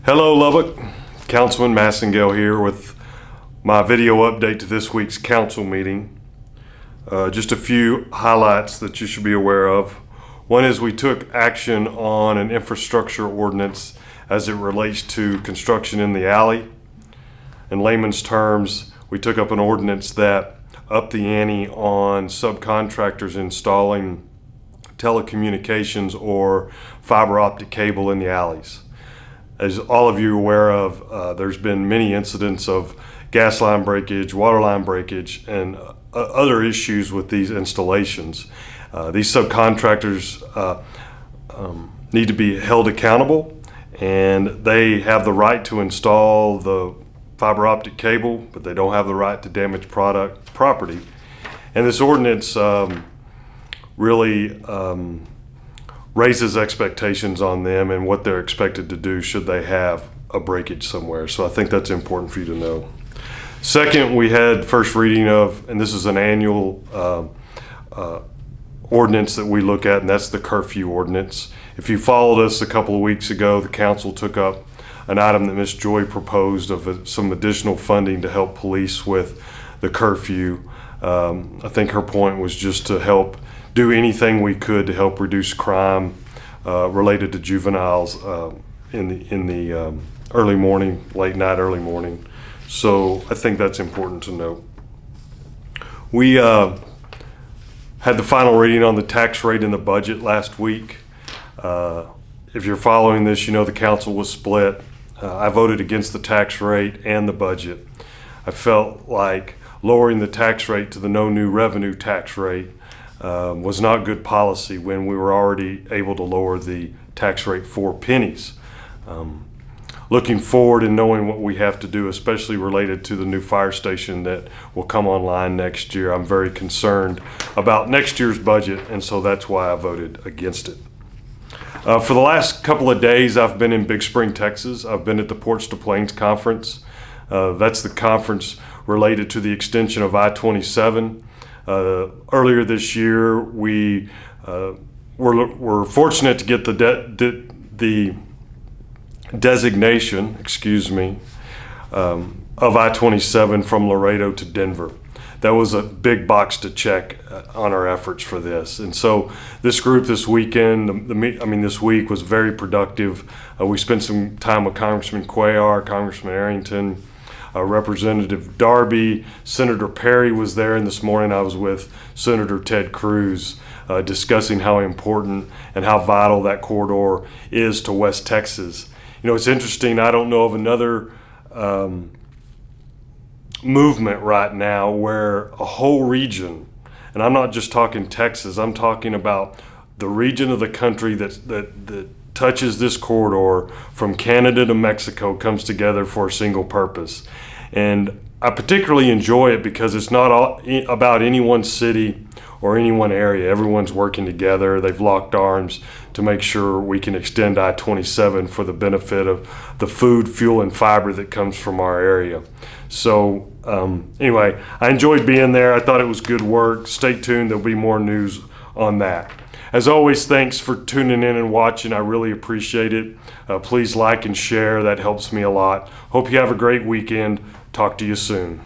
Hello Lubbock, Councilman Massengale here with my video update to this week's council meeting. Just a few highlights that you should be aware of. One is we took action on an infrastructure ordinance as it relates to construction in the alley. In layman's terms, we took up an ordinance that upped the ante on subcontractors installing telecommunications or fiber optic cable in the alleys. As all of you are aware of, there's been many incidents of gas line breakage, water line breakage, and other issues with these installations. These subcontractors need to be held accountable, and they have the right to install the fiber optic cable, but they don't have the right to damage property. And this ordinance really raises expectations on them and what they're expected to do should they have a breakage somewhere. So I think that's important for you to know. Second, we had first reading of, and this is an annual ordinance that we look at, and that's the curfew ordinance. If you followed us a couple of weeks ago, the council took up an item that Ms. Joy proposed of some additional funding to help police with the curfew. I think her point was just to help do anything we could to help reduce crime related to juveniles in the early morning, late night, early morning. So I think that's important to know. We had the final reading on the tax rate in the budget last week. If you're following this, you know the council was split. I voted against the tax rate and the budget. I felt like lowering the tax rate to the no new revenue tax rate was not good policy when we were already able to lower the tax rate 4 pennies. Looking forward and knowing what we have to do, especially related to the new fire station that will come online next year, I'm very concerned about next year's budget, and so that's why I voted against it. For the last couple of days, I've been in Big Spring, Texas. I've been at the Ports to Plains conference. That's the conference related to the extension of I-27. Earlier this year, we were fortunate to get the designation, of I-27 from Laredo to Denver. That was a big box to check on our efforts for this. And so this group this weekend, this week was very productive. We spent some time with Congressman Cuellar, Congressman Arrington, Representative Darby, Senator Perry was there, and this morning I was with Senator Ted Cruz discussing how important and how vital that corridor is to West Texas. You know, it's interesting, I don't know of another movement right now where a whole region, and I'm not just talking Texas, I'm talking about the region of the country that touches this corridor from Canada to Mexico comes together for a single purpose. And I particularly enjoy it because it's not all about any one city or any one area. Everyone's working together. They've locked arms to make sure we can extend I-27 for the benefit of the food, fuel, and fiber that comes from our area. So anyway, I enjoyed being there. I thought it was good work. Stay tuned. There'll be more news on that. As always, thanks for tuning in and watching. I really appreciate it. Please like and share. That helps me a lot. Hope you have a great weekend. Talk to you soon.